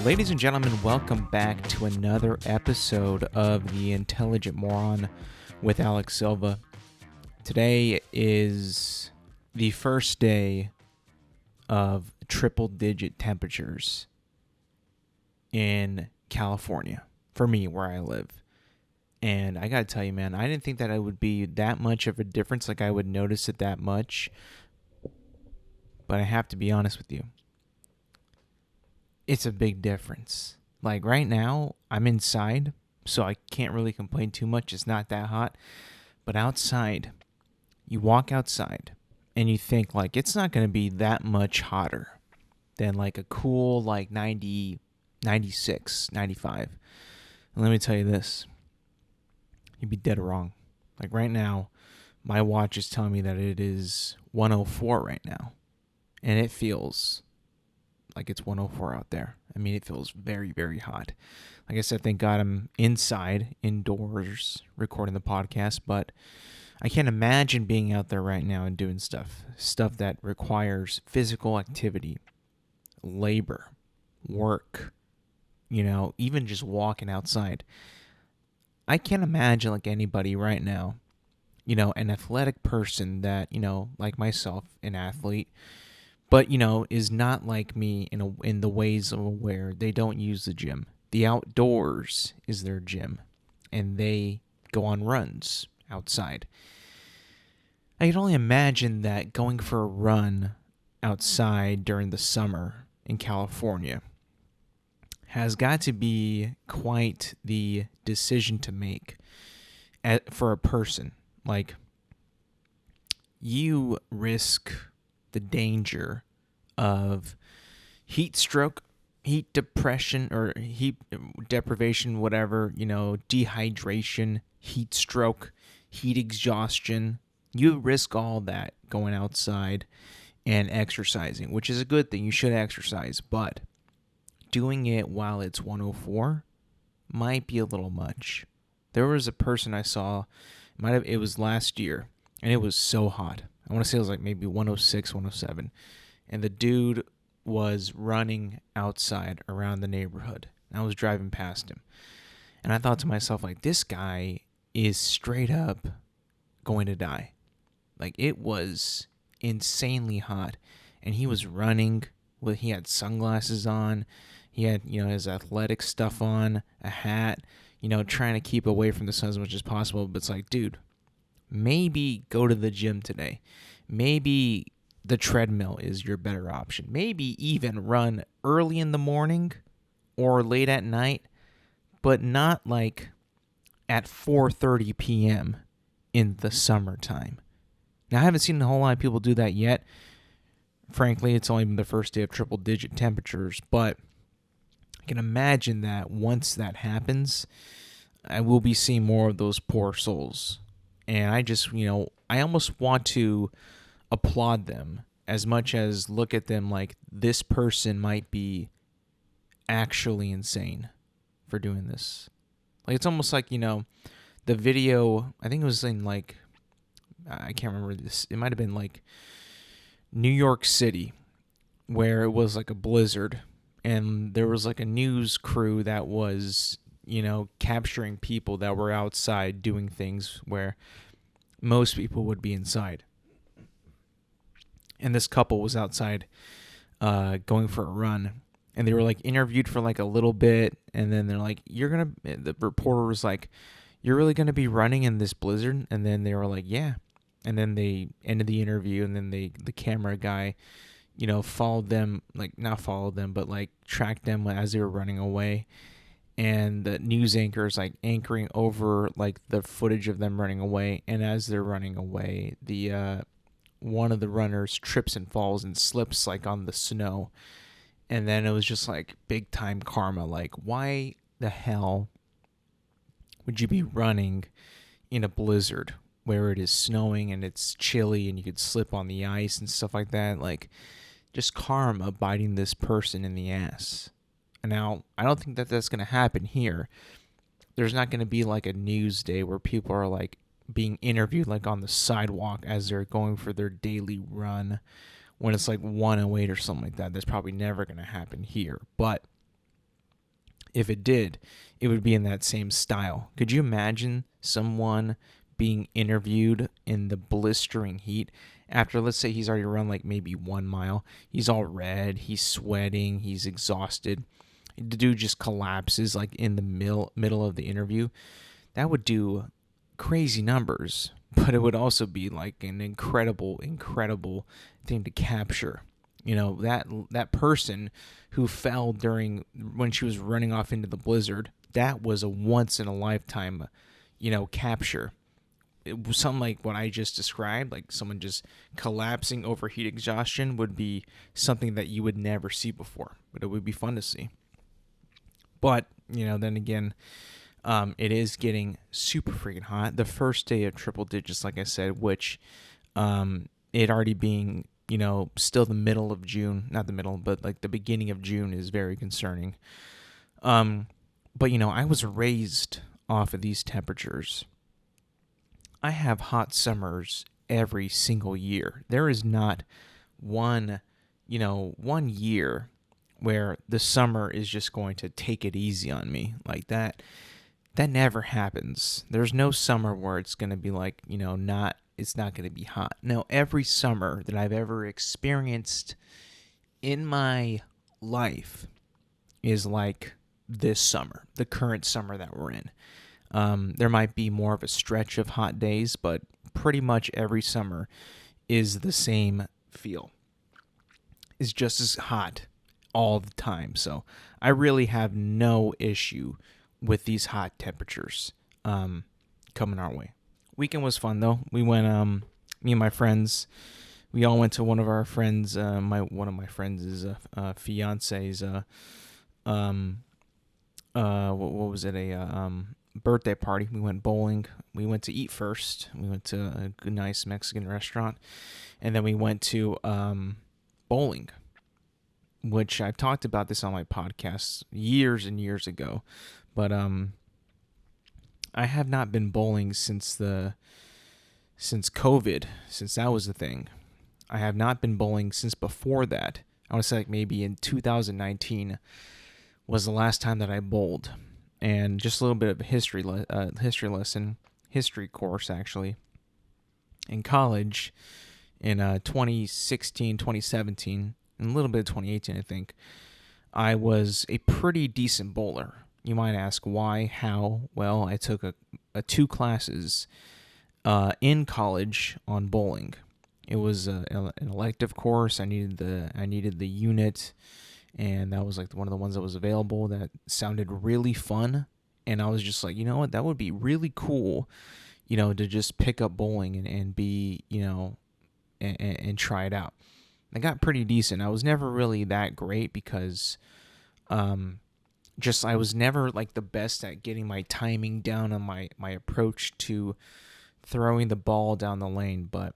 Ladies and gentlemen, welcome back to another episode of the Intelligent Moron with Alex Silva. Today is the first day of triple-digit temperatures in California, for me, where I live. And I gotta tell you, man, I didn't think that it would be that much of a difference, like I would notice it that much. But I have to be honest with you. It's a big difference. Like right now, I'm inside, so I can't really complain too much. It's not that hot. But outside, you walk outside and you think like it's not going to be that much hotter than like a cool like 90, 96, 95. And let me tell you this. You'd be dead wrong. Like right now, my watch is telling me that it is 104 right now. And it feels like it's 104 out there. I mean, it feels very, very hot. Like I said, thank God I'm indoors, recording the podcast, but I can't imagine being out there right now and doing stuff that requires physical activity, labor, work, even just walking outside. I can't imagine like anybody right now, an athletic person that, like myself, an athlete, but, is not like me in the ways of where they don't use the gym. The outdoors is their gym, and they go on runs outside. I can only imagine that going for a run outside during the summer in California has got to be quite the decision to make for a person. Like, you risk the danger of heat stroke, heat depression, or heat deprivation, whatever, dehydration, heat stroke, heat exhaustion. You risk all that going outside and exercising, which is a good thing. You should exercise, but doing it while it's 104 might be a little much. There was a person I saw, it was last year, and it was so hot. I want to say it was like maybe 106, 107. And the dude was running outside around the neighborhood. I was driving past him. And I thought to myself, like, this guy is straight up going to die. Like, it was insanely hot. And he was running. He had sunglasses on. He had, his athletic stuff on, a hat, trying to keep away from the sun as much as possible. But it's like, dude, maybe go to the gym today. Maybe the treadmill is your better option. Maybe even run early in the morning or late at night, but not like at 4:30 p.m. in the summertime. Now, I haven't seen a whole lot of people do that yet. Frankly, it's only been the first day of triple-digit temperatures, but I can imagine that once that happens, I will be seeing more of those poor souls. And I just, I almost want to applaud them as much as look at them like this person might be actually insane for doing this. Like, it's almost like, the video, I think it was in like, I can't remember this. It might have been like New York City, where it was like a blizzard and there was like a news crew that was, capturing people that were outside doing things where most people would be inside. And this couple was outside going for a run. And they were like interviewed for like a little bit. And then they're like, the reporter was like, you're really going to be running in this blizzard? And then they were like, yeah. And then they ended the interview. And then the camera guy, followed them, like not followed them, but like tracked them as they were running away. And the news anchor is like anchoring over like the footage of them running away. And as they're running away, the one of the runners trips and falls and slips like on the snow. And then it was just like big time karma. Like, why the hell would you be running in a blizzard where it is snowing and it's chilly and you could slip on the ice and stuff like that? Like, just karma biting this person in the ass. Now, I don't think that that's going to happen here. There's not going to be like a news day where people are like being interviewed like on the sidewalk as they're going for their daily run when it's like 108 or something like that. That's probably never going to happen here. But if it did, it would be in that same style. Could you imagine someone being interviewed in the blistering heat after, let's say, he's already run like maybe 1 mile? He's all red, he's sweating, he's exhausted. The dude just collapses like in the middle of the interview. That would do crazy numbers, but it would also be like an incredible thing to capture. That person who fell during when she was running off into the blizzard, that was a once in a lifetime capture. It was something like what I just described, like someone just collapsing over heat exhaustion, would be something that you would never see before, but it would be fun to see. But then again, it is getting super freaking hot. The first day of triple digits, like I said, which it already being, still the middle of June, not the middle, but like the beginning of June is very concerning. But I was raised off of these temperatures. I have hot summers every single year. There is not one year where the summer is just going to take it easy on me like that. That never happens. There's no summer where it's going to be like, it's not going to be hot. No, every summer that I've ever experienced in my life is like this summer, the current summer that we're in. There might be more of a stretch of hot days, but pretty much every summer is the same feel. It's just as hot all the time. So I really have no issue with these hot temperatures coming our way. Weekend was fun though. We went, me and my friends, we all went to one of our friends. One of my friends' fiance's what was it? A birthday party. We went bowling. We went to eat first. We went to a good, nice Mexican restaurant, and then we went to bowling, which I've talked about this on my podcast years and years ago, but I have not been bowling since COVID, since that was the thing. I have not been bowling since before that. I want to say like maybe in 2019 was the last time that I bowled. And just a little bit of a history course actually. In college, in 2016, 2017, and a little bit of 2018, I think, I was a pretty decent bowler. You might ask why, how? Well, I took a 2 classes in college on bowling. It was an elective course. I needed the unit, and that was like one of the ones that was available that sounded really fun. And I was just like, you know what, that would be really cool, to just pick up bowling and be, and try it out. I got pretty decent. I was never really that great because I was never like the best at getting my timing down on my approach to throwing the ball down the lane. But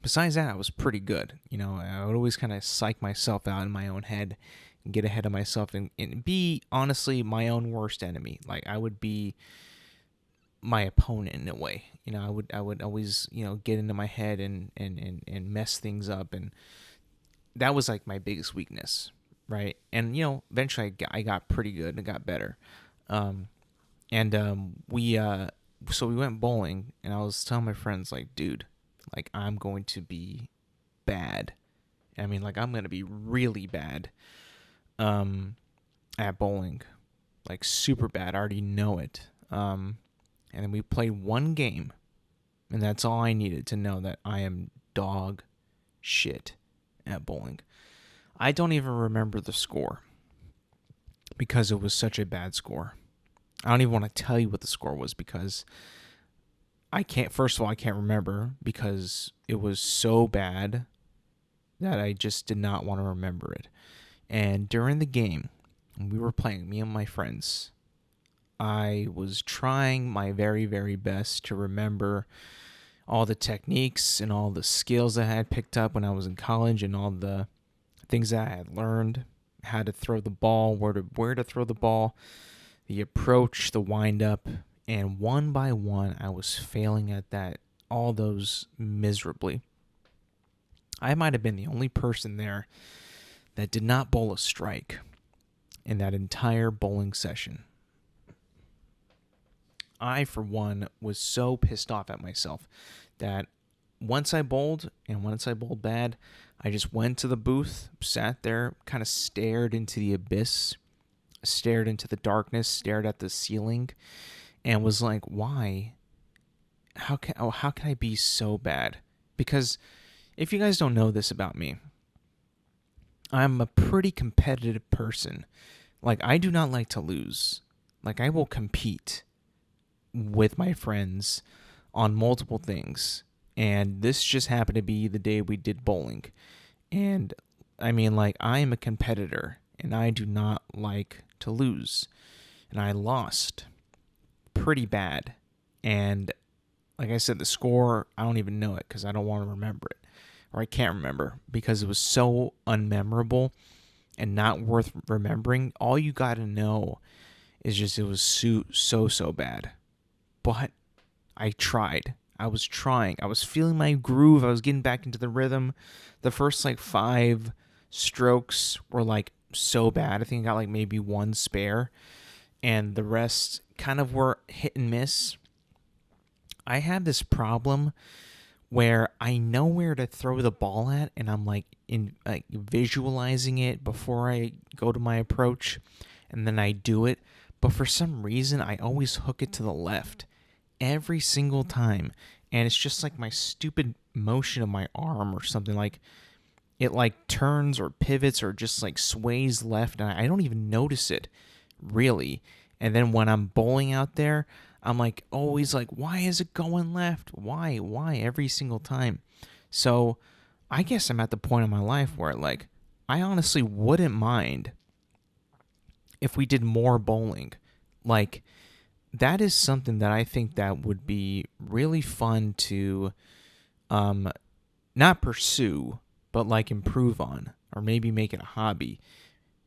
besides that, I was pretty good. I would always kind of psych myself out in my own head and get ahead of myself and be honestly my own worst enemy. Like I would be my opponent in a way. I would always, get into my head and mess things up, and that was like my biggest weakness, right? And eventually I got pretty good and got better. So we went bowling, and I was telling my friends like, dude, like I'm going to be bad. I mean, like I'm going to be really bad at bowling, like super bad. I already know it. And then we played one game, and that's all I needed to know that I am dog shit at bowling. I don't even remember the score because it was such a bad score. I don't even want to tell you what the score was because first of all, I can't remember because it was so bad that I just did not want to remember it. And during the game, when we were playing, me and my friends, I was trying my very, very best to remember all the techniques and all the skills that I had picked up when I was in college and all the things that I had learned, how to throw the ball, where to throw the ball, the approach, the wind up, and one by one, I was failing at all those miserably. I might have been the only person there that did not bowl a strike. in that entire bowling session. I, for one, was so pissed off at myself that once I bowled, and once I bowled bad, I just went to the booth, sat there, kind of stared into the abyss, stared into the darkness, stared at the ceiling, and was like, why? How can I be so bad? Because if you guys don't know this about me, I'm a pretty competitive person. Like, I do not like to lose. Like, I will compete with my friends on multiple things. And this just happened to be the day we did bowling. And I mean, like, I am a competitor and I do not like to lose. And I lost pretty bad. And like I said, the score, I don't even know it because I don't want to remember it. Or I can't remember because it was so unmemorable and not worth remembering. All you got to know is just it was so bad. But I tried. I was trying. I was feeling my groove. I was getting back into the rhythm. The first like 5 strokes were like so bad. I think I got like maybe 1 spare. And the rest kind of were hit and miss. I have this problem where I know where to throw the ball at, and I'm like visualizing it before I go to my approach, and then I do it. But for some reason, I always hook it to the left every single time, and it's just like my stupid motion of my arm or something. Like it like turns or pivots or just like sways left, and I don't even notice it really. And then when I'm bowling out there, I'm like always like, why is it going left? Why every single time? So I guess I'm at the point in my life where like I honestly wouldn't mind if we did more bowling. Like that is something that I think that would be really fun to not pursue, but like improve on, or maybe make it a hobby.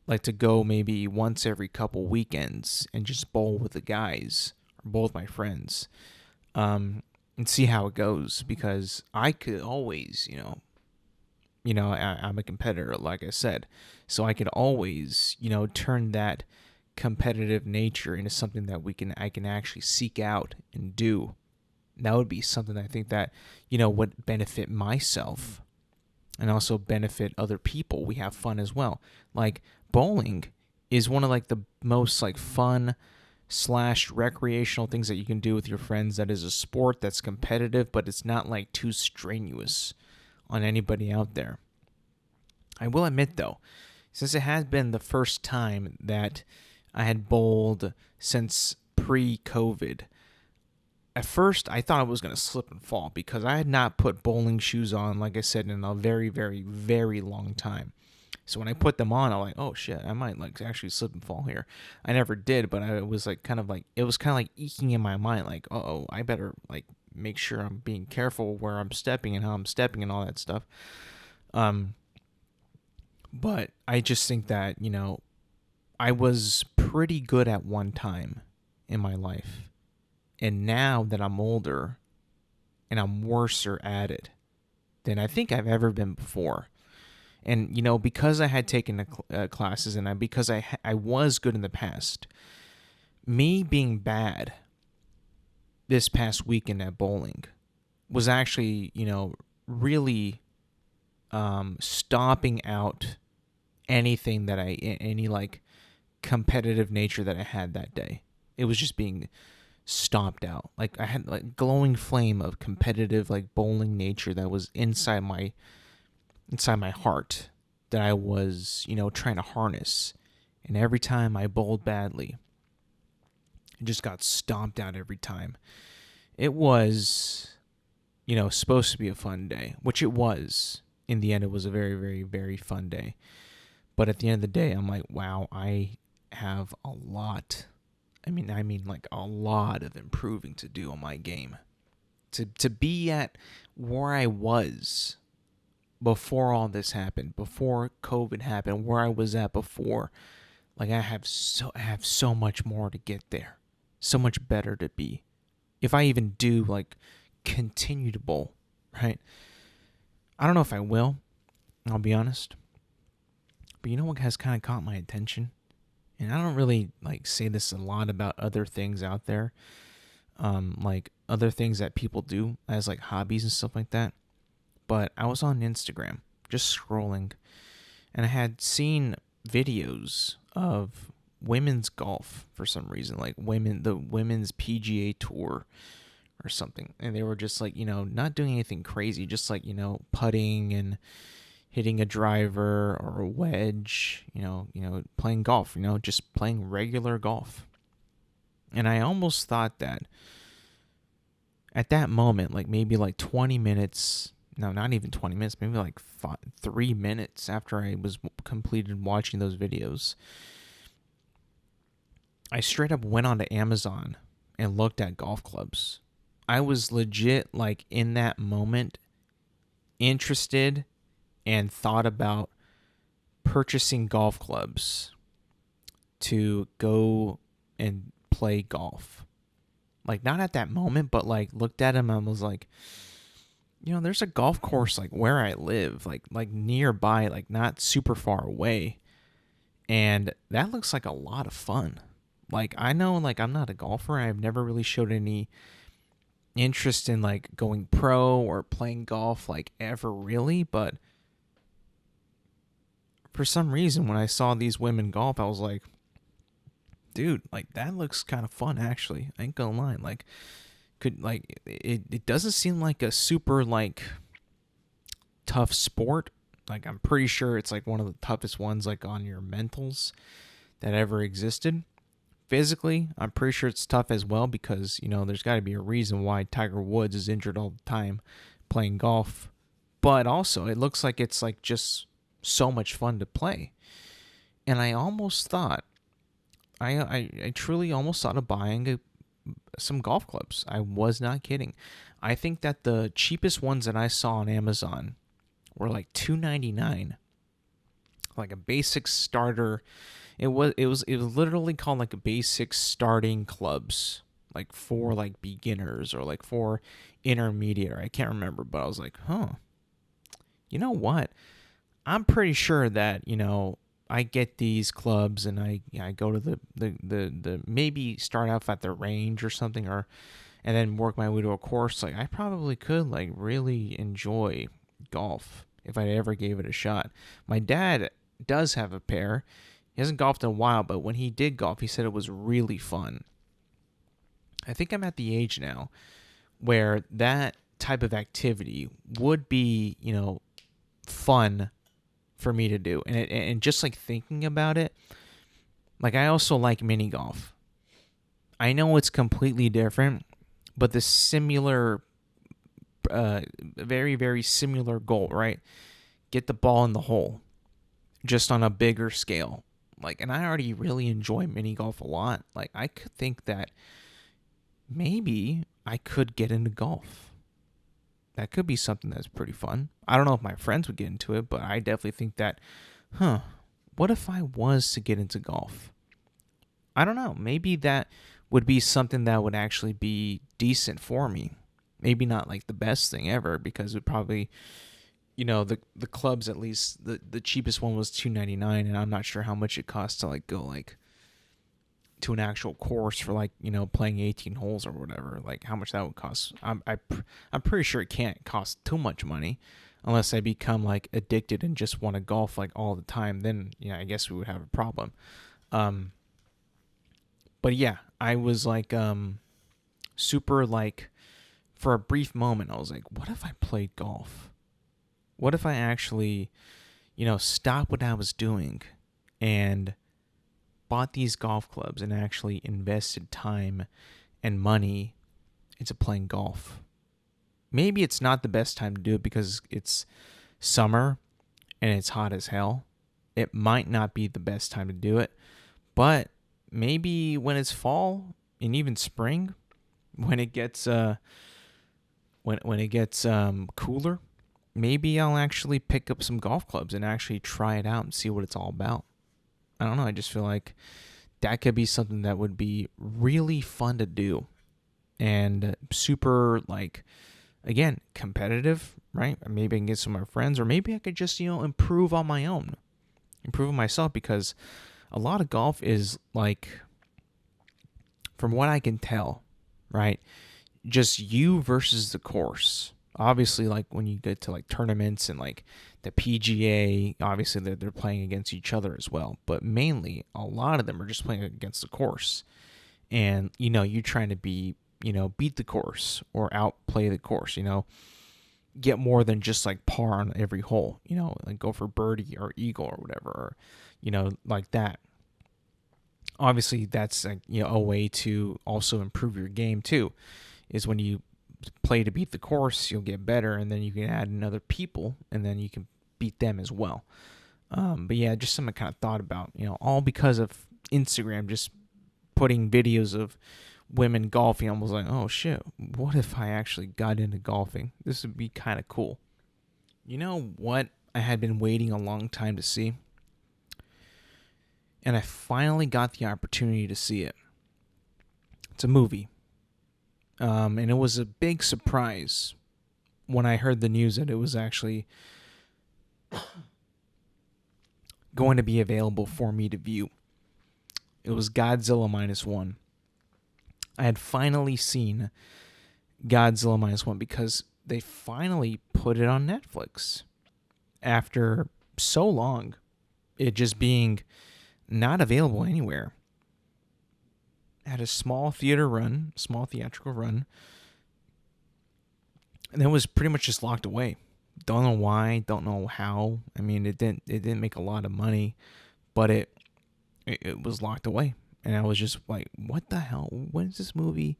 Like to go maybe once every couple weekends and just bowl with the guys or bowl with my friends, and see how it goes. Because I could always, I'm a competitor, like I said, so I could always, turn that competitive nature into something that I can actually seek out and do. That would be something I think that, would benefit myself and also benefit other people. We have fun as well. Like bowling is one of like the most like fun / recreational things that you can do with your friends. That is a sport that's competitive, but it's not like too strenuous on anybody out there. I will admit though, since it has been the first time that I had bowled since pre-COVID, at first I thought I was going to slip and fall because I had not put bowling shoes on, like I said, in a very, very, very long time. So when I put them on, I'm like, oh shit, I might like actually slip and fall here. I never did, but it was kind of like eking in my mind, like, oh, I better like make sure I'm being careful where I'm stepping and how I'm stepping and all that stuff. But I just think that, I was pretty good at one time in my life. And now that I'm older and I'm worser at it than I think I've ever been before. And, because I had taken classes and because I was good in the past, me being bad this past weekend at bowling was actually, really stomping out anything that any like competitive nature that I had that day. It was just being stomped out. Like I had like glowing flame of competitive like bowling nature that was inside my heart that I was, trying to harness. And every time I bowled badly, it just got stomped out every time. It was, supposed to be a fun day, which it was. In the end, it was a very, very, very fun day. But at the end of the day, I'm like, wow, I have a lot. I mean like a lot of improving to do on my game. To be at where I was before all this happened, before COVID happened, where I was at before, like I have so much more to get there. So much better to be. If I even do like continue to bowl, right? I don't know if I will, I'll be honest. But you know what has kind of caught my attention and I don't really like say this a lot about other things out there, like other things that people do as like hobbies and stuff like that. But I was on Instagram just scrolling, and I had seen videos of women's golf for some reason, like the women's PGA tour or something, and they were just like, not doing anything crazy, just like, putting and hitting a driver or a wedge, playing golf, just playing regular golf. And I almost thought that at that moment, like maybe like 20 minutes, no, not even 20 minutes, maybe like 3 minutes after I was completed watching those videos, I straight up went onto Amazon and looked at golf clubs. I was legit, like, in that moment, interested and thought about purchasing golf clubs to go and play golf. Like, not at that moment, but, like, looked at them and was like, there's a golf course, like, where I live, like nearby, like, not super far away. And that looks like a lot of fun. Like, I know, like, I'm not a golfer. I've never really showed any interest in, like, going pro or playing golf, like, ever really. But for some reason, when I saw these women golf, I was like, dude, like, that looks kind of fun, actually. I ain't gonna lie. Like, it doesn't seem like a super, like, tough sport. Like, I'm pretty sure it's, like, one of the toughest ones, like, on your mentals that ever existed. Physically, I'm pretty sure it's tough as well because, there's got to be a reason why Tiger Woods is injured all the time playing golf. But also, it looks like it's like just so much fun to play. And I almost thought, I truly almost thought of buying some golf clubs. I was not kidding. I think that the cheapest ones that I saw on Amazon were like $2.99, like a basic starter. It was literally called like a basic starting clubs, like for like beginners or like for intermediate. I can't remember, but I was like, you know what? I'm pretty sure that I get these clubs and I go to the maybe start off at the range or something, or and then work my way to a course. Like, I probably could like really enjoy golf if I ever gave it a shot. My dad does have a pair. He hasn't golfed in a while, but when he did golf, he said it was really fun. I think I'm at the age now where that type of activity would be, fun for me to do. And just like thinking about it, like, I also like mini golf. I know it's completely different, but the similar, very, very similar goal, right? Get the ball in the hole, just on a bigger scale. Like, and I already really enjoy mini golf a lot. Like, I could think that maybe I could get into golf. That could be something that's pretty fun. I don't know if my friends would get into it, but I definitely think that, what if I was to get into golf? I don't know. Maybe that would be something that would actually be decent for me. Maybe not like the best thing ever, because it would probably, the clubs, at least the cheapest one was $2.99, and I'm not sure how much it costs to like go like to an actual course for like playing 18 holes or whatever. Like, how much that would cost. I'm pretty sure it can't cost too much money, unless I become like addicted and just want to golf like all the time. Then I guess we would have a problem. But yeah, I was like super like, for a brief moment I was like, what if I played golf? What if I actually, stopped what I was doing and bought these golf clubs and actually invested time and money into playing golf? Maybe it's not the best time to do it because it's summer and it's hot as hell. It might not be the best time to do it, but maybe when it's fall and even spring, when it gets cooler, maybe I'll actually pick up some golf clubs and actually try it out and see what it's all about. I don't know. I just feel like that could be something that would be really fun to do and super, like, again, competitive, right? Maybe I can get some of my friends, or maybe I could just, improve on my own, improve on myself, because a lot of golf is like, from what I can tell, right, just you versus the course. Obviously, like when you get to like tournaments and like the PGA, obviously they're playing against each other as well. But mainly, a lot of them are just playing against the course. And, you're trying to beat the course or outplay the course, get more than just like par on every hole, like go for birdie or eagle or whatever, or, like that. Obviously, that's like, a way to also improve your game too, is when you play to beat the course, you'll get better, and then you can add in other people, and then you can beat them as well. But yeah, just something I kind of thought about, all because of Instagram just putting videos of women golfing. I was like, oh shit, what if I actually got into golfing? This would be kind of cool. You know what I had been waiting a long time to see? And I finally got the opportunity to see it. It's a movie. And it was a big surprise when I heard the news that it was actually going to be available for me to view. It was Godzilla Minus One. I had finally seen Godzilla Minus One because they finally put it on Netflix after so long, it just being not available anywhere. Had a small theatrical run, and then was pretty much just locked away. Don't know why, don't know how. I mean, it didn't make a lot of money, but it was locked away. And I was just like, what the hell? When is this movie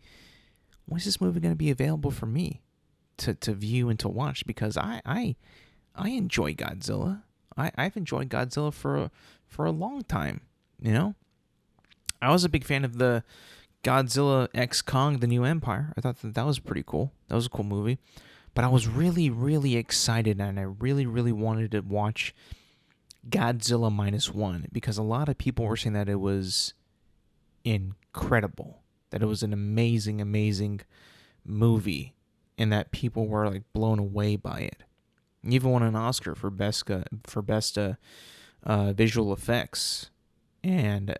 going to be available for me to view and to watch? Because I enjoy Godzilla. I've enjoyed Godzilla for a long time, I was a big fan of the Godzilla X Kong, The New Empire. I thought that was pretty cool. That was a cool movie. But I was really, really excited, and I really, really wanted to watch Godzilla Minus One because a lot of people were saying that it was incredible, that it was an amazing, amazing movie, and that people were like blown away by it. It even won an Oscar for best visual effects, and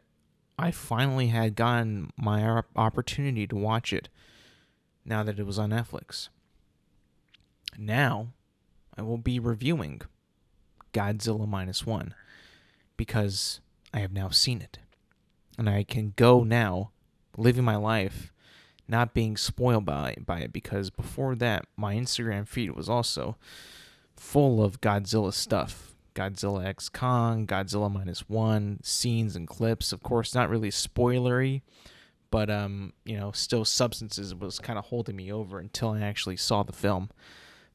I finally had gotten my opportunity to watch it now that it was on Netflix. Now, I will be reviewing Godzilla Minus One because I have now seen it. And I can go now, living my life, not being spoiled by it, because before that, my Instagram feed was also full of Godzilla stuff. Godzilla X Kong, Godzilla Minus One, scenes and clips. Of course, not really spoilery, but still substances was kind of holding me over until I actually saw the film.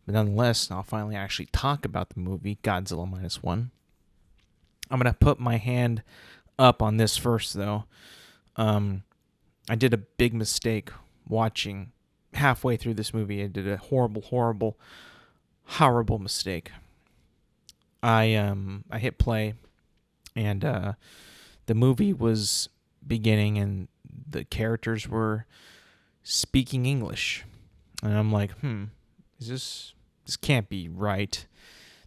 But nonetheless, I'll finally actually talk about the movie Godzilla Minus One. I'm gonna put my hand up on this first, though. I did a big mistake watching halfway through this movie. I did a horrible mistake. I hit play, and the movie was beginning, and the characters were speaking English, and I'm like, this can't be right.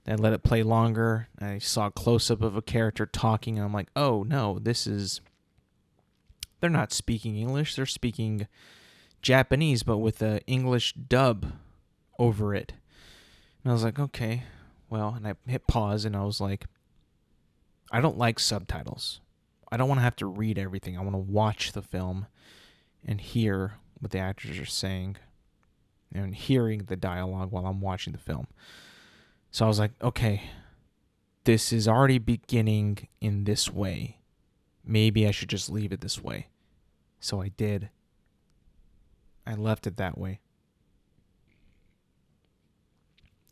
Then I let it play longer. I saw a close-up of a character talking, and I'm like, oh no, they're not speaking English, they're speaking Japanese, but with an English dub over it. And I was like, okay, well, and I hit pause, and I was like, I don't like subtitles. I don't want to have to read everything. I want to watch the film and hear what the actors are saying and hearing the dialogue while I'm watching the film. So I was like, okay, this is already beginning in this way. Maybe I should just leave it this way. So I did. I left it that way.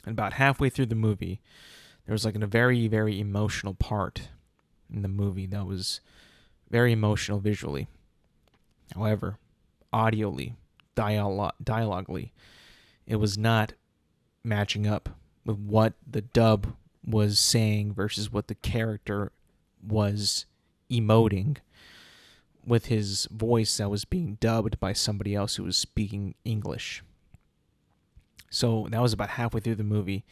And about halfway through the movie, there was like a very, very emotional part in the movie that was very emotional visually. However, audially, dialoguely, it was not matching up with what the dub was saying versus what the character was emoting with his voice that was being dubbed by somebody else who was speaking English. So that was about halfway through the movie,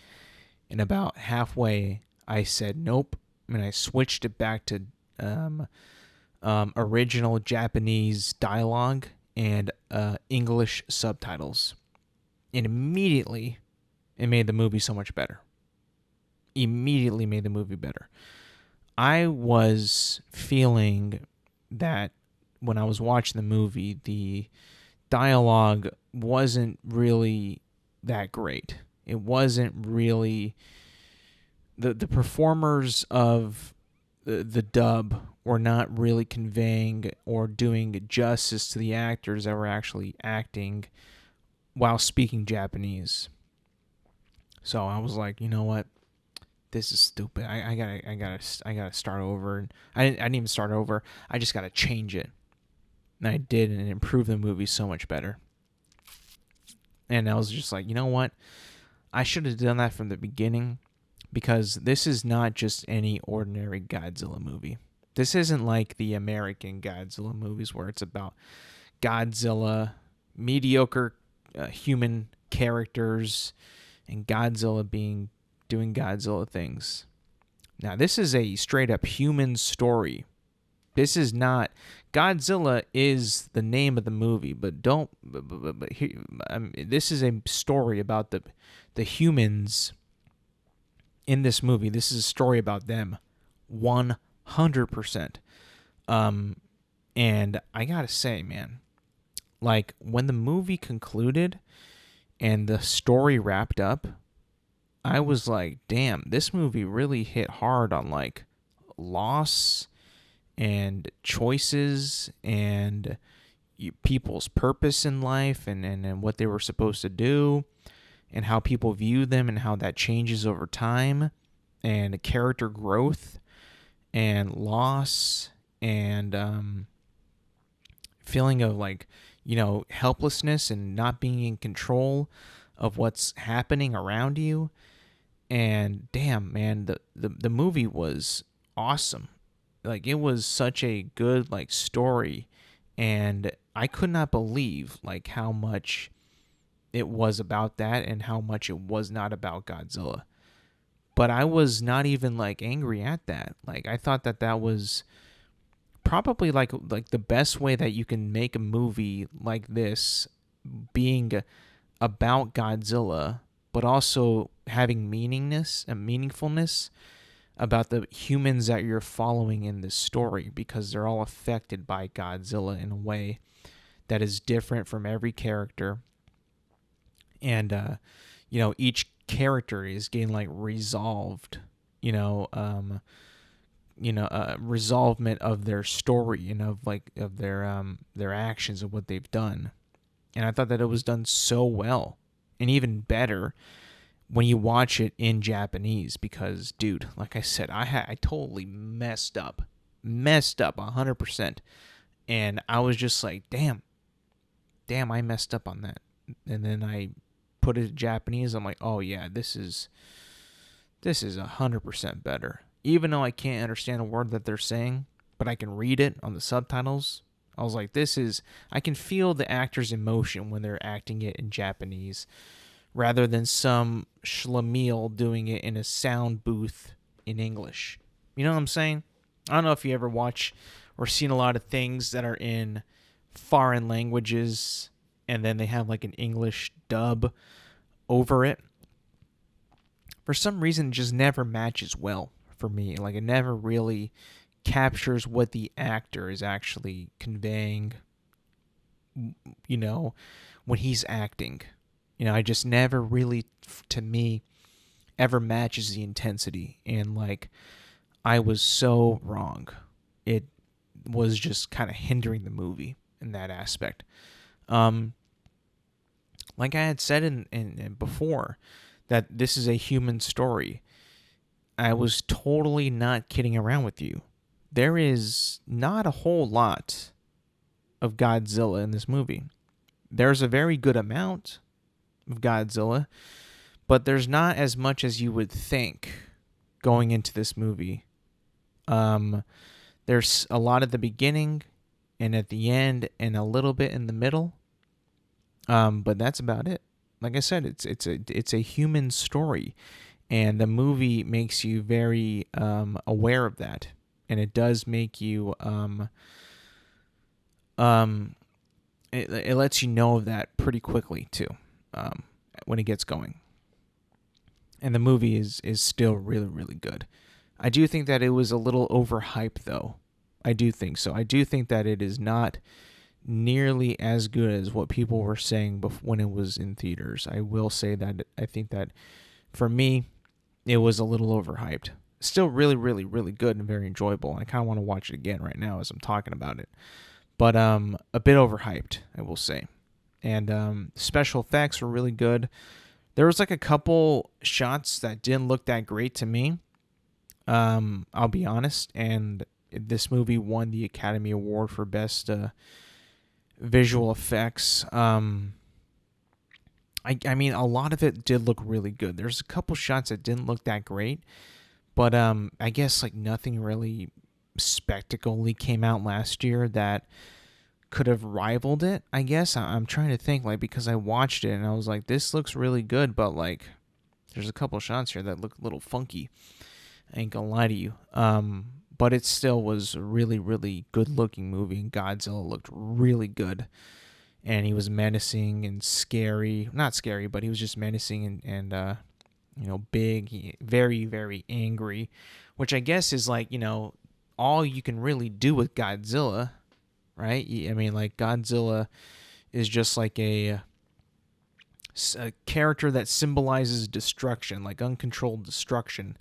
and about halfway I said nope, and I switched it back to original Japanese dialogue and English subtitles. And immediately, it made the movie so much better. Immediately made the movie better. I was feeling that when I was watching the movie, the dialogue wasn't really that great. It wasn't really the performers of the dub were not really conveying or doing justice to the actors that were actually acting while speaking Japanese. So I was like, you know what? This is stupid. I gotta start over. And I didn't even start over. I just gotta change it. And I did, and it improved the movie so much better. And I was just like, you know what? I should have done that from the beginning, because this is not just any ordinary Godzilla movie. This isn't like the American Godzilla movies where it's about Godzilla, mediocre human characters, and Godzilla doing Godzilla things. Now, this is a straight up human story. This is not Godzilla is the name of the movie, but this is a story about the humans in this movie. This is a story about them, 100%. And I gotta say, man, like when the movie concluded and the story wrapped up, I was like, damn, this movie really hit hard on like loss and choices and people's purpose in life and what they were supposed to do and how people view them and how that changes over time and character growth and loss and feeling of like, helplessness and not being in control of what's happening around you. And damn, man, the movie was awesome. Like, it was such a good like story, and I could not believe like how much it was about that and how much it was not about Godzilla. But I was not even like angry at that. Like, I thought that was probably like the best way that you can make a movie like this, being about Godzilla, but also having meaningfulness about the humans that you're following in this story, because they're all affected by Godzilla in a way that is different from every character. And each character is getting like resolved, resolvement of their story and of their actions and what they've done. And I thought that it was done so well, and even better when you watch it in Japanese, because, dude, like I said, I totally messed up 100%. And I was just like, damn, I messed up on that. And then I put it in Japanese. I'm like, oh yeah, this is 100% better. Even though I can't understand a word that they're saying, but I can read it on the subtitles. I was like, I can feel the actor's emotion when they're acting it in Japanese, rather than some schlemiel doing it in a sound booth in English. You know what I'm saying? I don't know if you ever watch or seen a lot of things that are in foreign languages and then they have like an English dub over it. For some reason, it just never matches well for me. Like, it never really captures what the actor is actually conveying, when he's acting. I just never really, to me, ever matches the intensity. And like, I was so wrong. It was just kind of hindering the movie in that aspect. Like I had said in before, that this is a human story. I was totally not kidding around with you. There is not a whole lot of Godzilla in this movie. There's a very good amount of Godzilla, but there's not as much as you would think going into this movie. There's a lot at the beginning and at the end and a little bit in the middle. But that's about it. Like I said, it's a human story, and the movie makes you very aware of that. and it does make you um it lets you know of that pretty quickly too, when it gets going. And the movie is still really, really good. I do think that it was a little overhyped, though. I do think so. I do think that it is not nearly as good as what people were saying when it was in theaters. I will say that I think that for me, it was a little overhyped. Still really, really, really good and very enjoyable. I kind of want to watch it again right now as I'm talking about it. But a bit overhyped, I will say. And special effects were really good. There was like a couple shots that didn't look that great to me. I'll be honest. And this movie won the Academy Award for Best Visual Effects. I mean, a lot of it did look really good. There's a couple shots that didn't look that great. But I guess like nothing really spectacularly came out last year that could have rivaled it. I guess I'm trying to think, like, because I watched it and I was like, this looks really good, but like there's a couple shots here that look a little funky. I ain't gonna lie to you. But it still was a really, really good looking movie, and Godzilla looked really good. And he was menacing and scary. Not scary, but he was just menacing and big, very, very angry, which I guess is like, all you can really do with Godzilla, right? I mean, like, Godzilla is just like a character that symbolizes destruction, like uncontrolled destruction.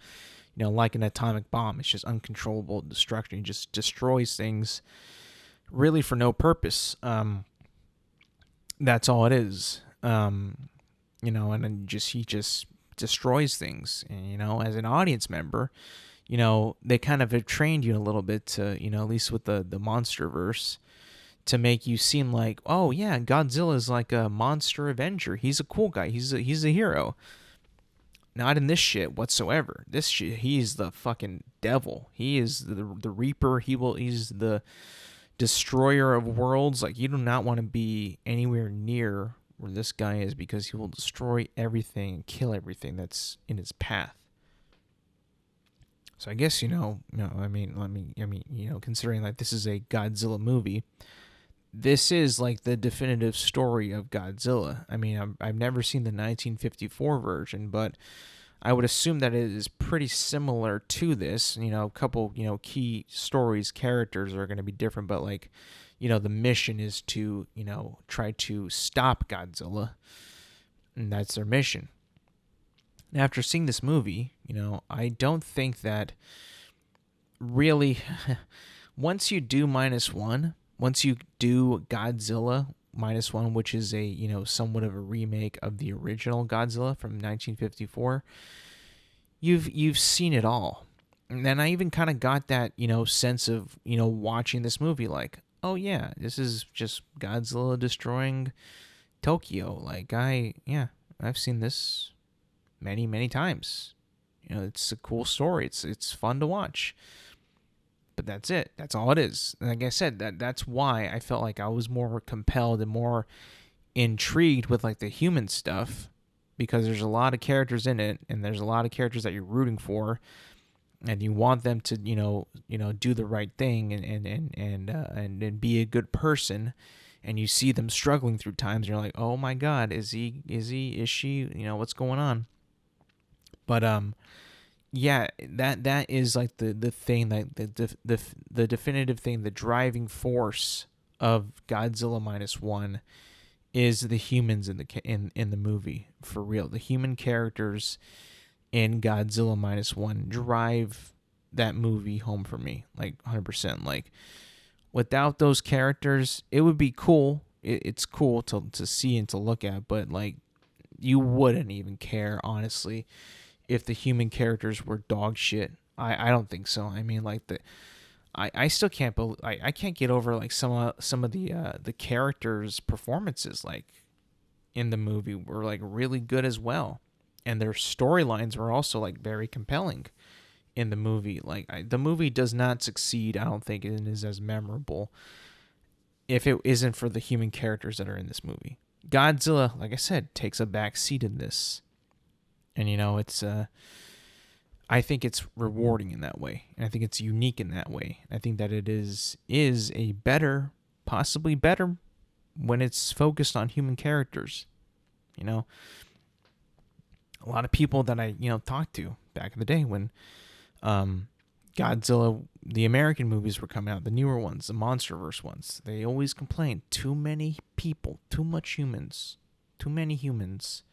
Like an atomic bomb. It's just uncontrollable destruction. He just destroys things really for no purpose. That's all it is. And then he just destroys things. And, as an audience member, they kind of have trained you a little bit to, at least with the Monsterverse, to make you seem like, oh yeah, Godzilla is like a monster avenger. He's a cool guy. He's a hero. Not in this shit whatsoever. This shit, he's the fucking devil. He is the Reaper. He's the destroyer of worlds. Like, you do not want to be anywhere near where this guy is, because he will destroy everything and kill everything that's in his path. So I guess, considering like this is a Godzilla movie, this is like the definitive story of Godzilla. I mean, I've never seen the 1954 version, but I would assume that it is pretty similar to this. A couple, key stories, characters are going to be different, but like, the mission is to, try to stop Godzilla, and that's their mission. And after seeing this movie, I don't think that really, once you do once you do Godzilla Minus One, which is a, somewhat of a remake of the original Godzilla from 1954, you've seen it all. And then I even kind of got that, sense of, watching this movie, like, oh yeah, this is just Godzilla destroying Tokyo. Like, I've seen this many, many times. It's a cool story. It's fun to watch. But that's it. That's all it is. Like I said, that's why I felt like I was more compelled and more intrigued with like the human stuff, because there's a lot of characters in it, and there's a lot of characters that you're rooting for, and you want them to do the right thing and be a good person, and you see them struggling through times, and you're like, oh my God, is she, what's going on? But yeah, that is like the thing, that the definitive thing, the driving force of Godzilla Minus One is the humans in the movie, for real. The human characters in Godzilla Minus One drive that movie home for me, like 100%. Like, without those characters, it would be cool. It's cool to see and to look at, but like, you wouldn't even care, honestly, if the human characters were dog shit. I don't think so. I mean, like, I still can't believe, I can't get over like some of the characters' performances, like, in the movie, were like really good as well, and their storylines were also like very compelling in the movie. Like, the movie does not succeed, I don't think, and is as memorable if it isn't for the human characters that are in this movie. Godzilla, like I said, takes a back seat in this. And, it's I think it's rewarding in that way, and I think it's unique in that way. I think that it is a better, possibly better, when it's focused on human characters. You know, a lot of people that I talked to back in the day when Godzilla, the American movies were coming out, the newer ones, the MonsterVerse ones, they always complained, too many people, too much humans, too many humans.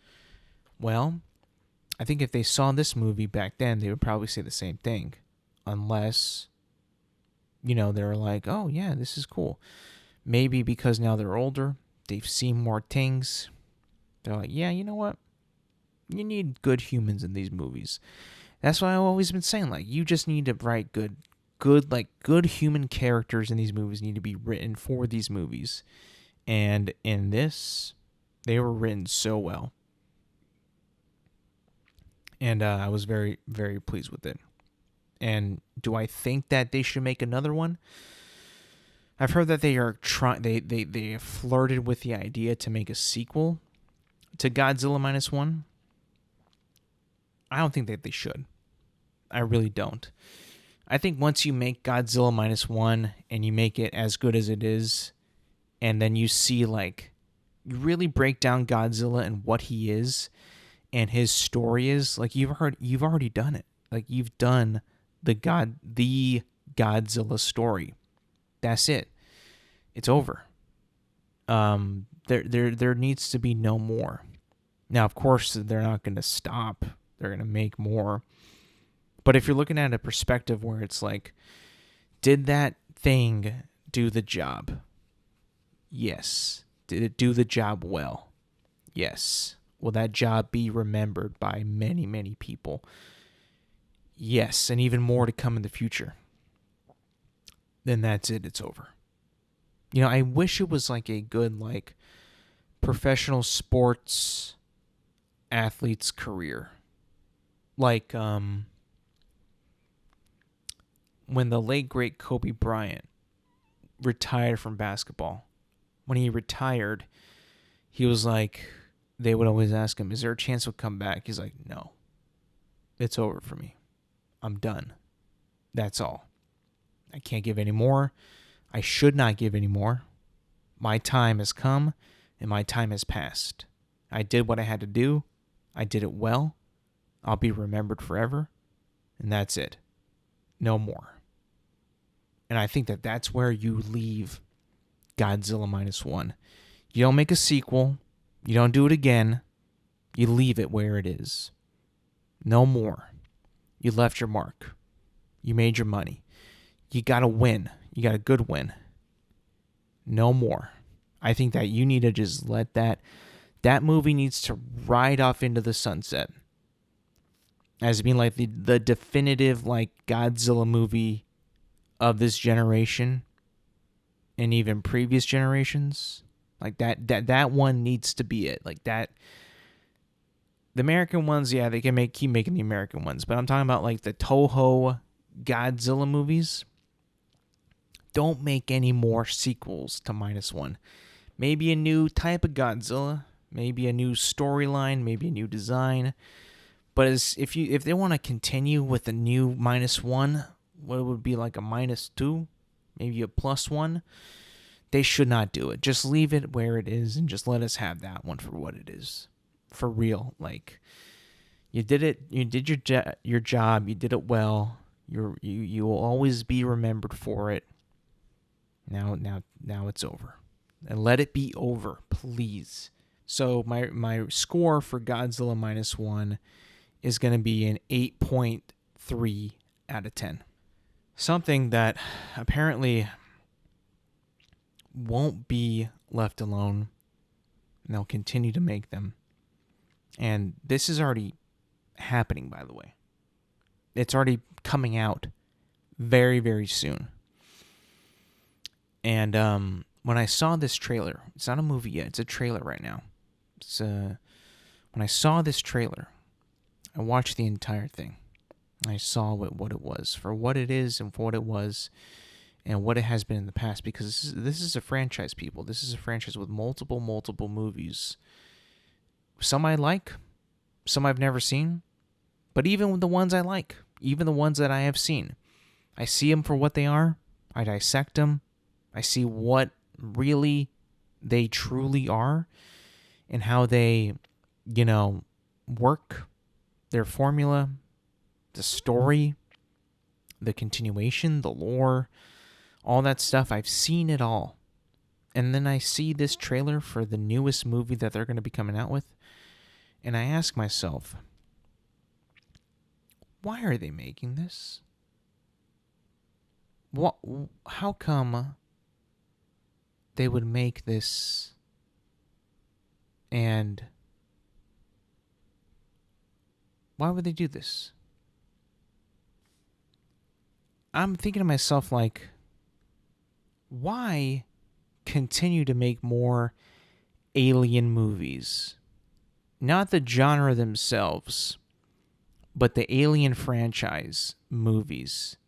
Well, I think if they saw this movie back then, they would probably say the same thing. Unless, they were like, oh, yeah, this is cool. Maybe because now they're older, they've seen more things. They're like, yeah, you know what? You need good humans in these movies. That's why I've always been saying, like, you just need to write good human characters in these movies need to be written for these movies. And in this, they were written so well. And I was very, very pleased with it. And do I think that they should make another one? I've heard that they are they flirted with the idea to make a sequel to Godzilla Minus One. I don't think that they should. I really don't. I think once you make Godzilla Minus One and you make it as good as it is, and then you see, like, you really break down Godzilla and what he is and his story is, like, you've already done it. Like, you've done the Godzilla story. That's it. It's over. There needs to be no more. Now, of course, they're not going to stop. They're going to make more. But if you're looking at a perspective where it's like, did that thing do the job? Yes. Did it do the job well? Yes. Will that job be remembered by many, many people? Yes, and even more to come in the future. Then that's it. It's over. I wish it was like a good, like, professional sports athlete's career. Like, when the late, great Kobe Bryant retired from basketball. When he retired, he was like, they would always ask him, is there a chance he'll come back? He's like, no. It's over for me. I'm done. That's all. I can't give any more. I should not give any more. My time has come, and my time has passed. I did what I had to do. I did it well. I'll be remembered forever. And that's it. No more. And I think that that's where you leave Godzilla Minus One. You don't make a sequel. You don't do it again. You leave it where it is. No more. You left your mark. You made your money. You got a win. You got a good win. No more. I think that you need to just let that movie needs to ride off into the sunset. As being like the definitive, like, Godzilla movie of this generation and even previous generations. Like, that one needs to be it. Like, that. The American ones, yeah, they can keep making the American ones, but I'm talking about, like, the Toho Godzilla movies. Don't make any more sequels to Minus One. Maybe a new type of Godzilla, maybe a new storyline, maybe a new design. But if they want to continue with a new Minus One, what would be like a Minus Two, maybe a Plus One, they should not do it. Just leave it where it is and just let us have that one for what it is. For real. Like, you did it. You did your job. You did it well. You will always be remembered for it. Now it's over. And let it be over, please. So my score for Godzilla Minus One is going to be an 8.3 out of 10. Something that apparently won't be left alone. And they'll continue to make them. And this is already happening, by the way. It's already coming out very, very soon. And when I saw this trailer, it's not a movie yet, it's a trailer right now. When I saw this trailer, I watched the entire thing. I saw what it was, for what it is and for what it was, and what it has been in the past. Because this is a franchise, people. This is a franchise with multiple movies. Some I like, some I've never seen. But even with the ones I like, even the ones that I have seen. I see them for what they are. I dissect them. I see what really they truly are and how they, work, their formula, the story, the continuation, the lore, all that stuff. I've seen it all. And then I see this trailer for the newest movie that they're going to be coming out with. And I ask myself, why are they making this? How come they would make this and why would they do this? I'm thinking to myself, like, why continue to make more alien movies? Not the genre themselves, but the Alien franchise movies.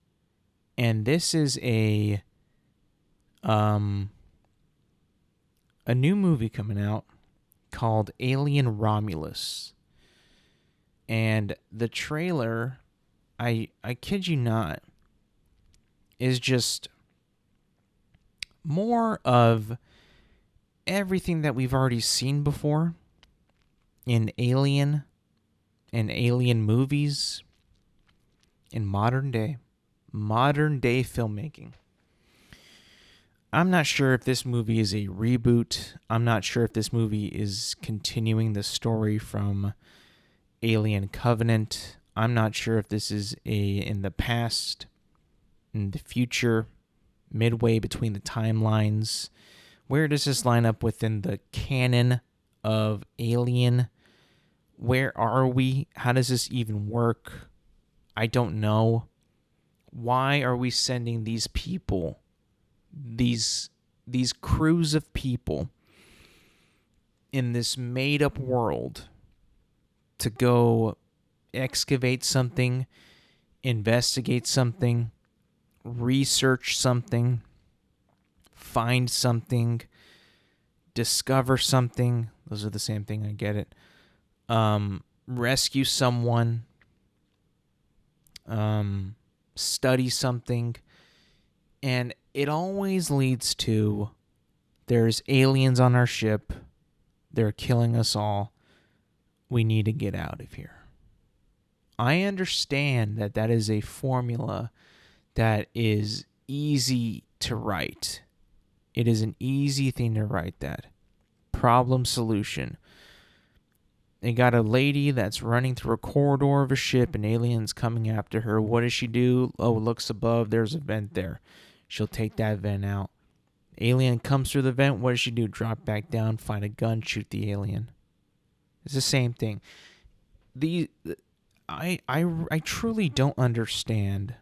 And this is a new movie coming out called Alien Romulus. And the trailer, I kid you not, is just more of everything that we've already seen before in Alien and Alien movies in modern day filmmaking. I'm not sure if this movie is a reboot. I'm not sure if this movie is continuing the story from Alien Covenant. I'm not sure if this is in the past, in the future, midway between the timelines. Where does this line up within the canon of Alien? Where are we? How does this even work? I don't know. Why are we sending these people, these crews of people in this made-up world to go excavate something, investigate something, research something, find something, discover something? Those are the same thing, I get it. Rescue someone, study something, and it always leads to there's aliens on our ship, they're killing us all, we need to get out of here. I understand that is a formula that is easy to write. It is an easy thing to write that. Problem solution. They got a lady that's running through a corridor of a ship and aliens coming after her. What does she do? Oh, looks above. There's a vent there. She'll take that vent out. Alien comes through the vent. What does she do? Drop back down, find a gun, shoot the alien. It's the same thing. I truly don't understand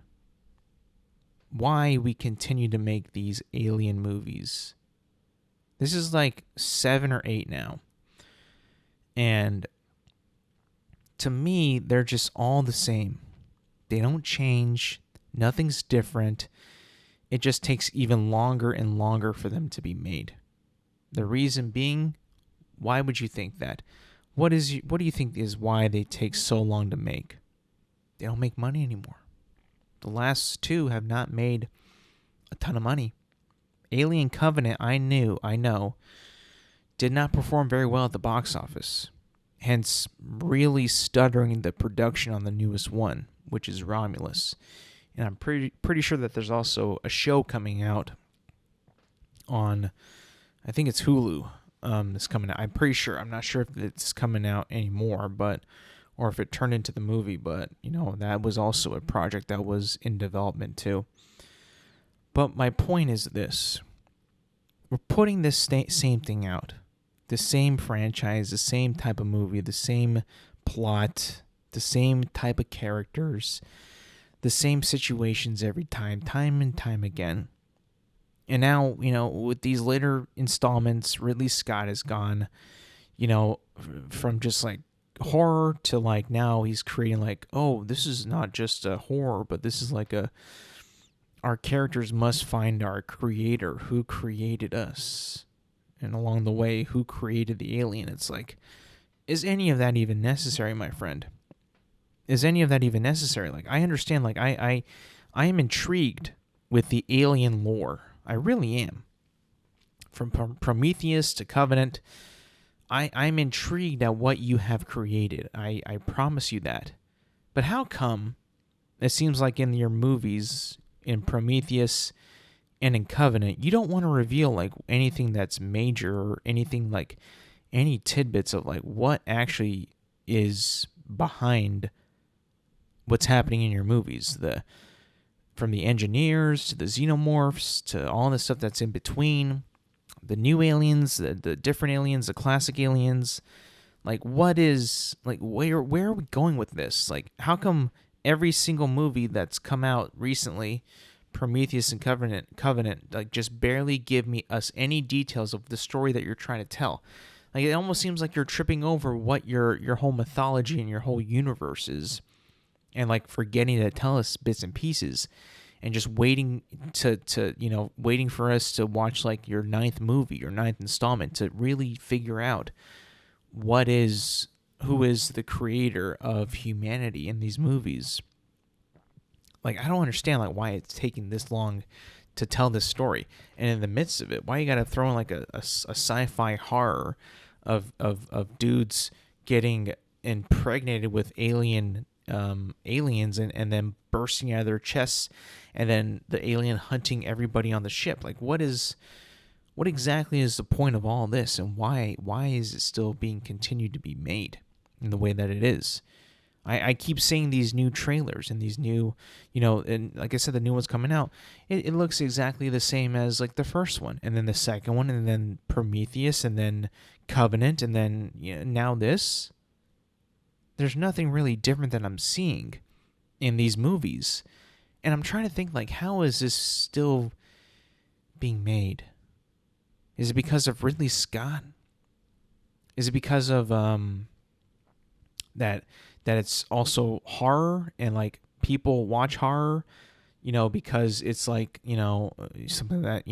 why we continue to make these alien movies. This is like 7 or 8 now. And to me, they're just all the same. They don't change. Nothing's different. It just takes even longer and longer for them to be made. The reason being, why would you think that? What do you think is why they take so long to make? They don't make money anymore. The last 2 have not made a ton of money. Alien Covenant, I know, did not perform very well at the box office. Hence, really stuttering the production on the newest one, which is Romulus. And I'm pretty sure that there's also a show coming out on, I think it's Hulu, that's coming out. I'm pretty sure. I'm not sure if it's coming out anymore, or if it turned into the movie, but, that was also a project that was in development too. But my point is this. We're putting this same thing out. The same franchise, the same type of movie, the same plot, the same type of characters, the same situations every time and time again. And now, with these later installments, Ridley Scott has gone, from just like horror to like now he's creating like, oh, this is not just a horror, but this is like our characters must find our creator who created us. And along the way, who created the alien? It's like, is any of that even necessary, my friend? is any of that even necessary? Like, I understand, like, I am intrigued with the alien lore. I really am. From Prometheus to Covenant, I'm intrigued at what you have created. I promise you that. But how come it seems like in your movies, in Prometheus and in Covenant, you don't want to reveal like anything that's major or anything like any tidbits of like what actually is behind what's happening in your movies? From the engineers to the xenomorphs to all the stuff that's in between, the new aliens, the different aliens, the classic aliens. Like, what is, like, where are we going with this? Like, how come every single movie that's come out recently, Prometheus and Covenant, like, just barely give us any details of the story that you're trying to tell? Like, it almost seems like you're tripping over what your whole mythology and your whole universe is, and like forgetting to tell us bits and pieces, and just waiting waiting for us to watch like your ninth movie, your ninth installment, to really figure out who is the creator of humanity in these movies. Like, I don't understand like why it's taking this long to tell this story, and in the midst of it, why you gotta throw in like a sci-fi horror of dudes getting impregnated with aliens and then bursting out of their chests, and then the alien hunting everybody on the ship. Like, what exactly is the point of all this, and why is it still being continued to be made in the way that it is? I keep seeing these new trailers and these new, and like I said, the new one's coming out. It looks exactly the same as like the first one, and then the second one, and then Prometheus, and then Covenant, and then now this. There's nothing really different that I'm seeing in these movies, and I'm trying to think like, how is this still being made? Is it because of Ridley Scott? Is it because of that it's also horror, and like people watch horror, because it's like, something that,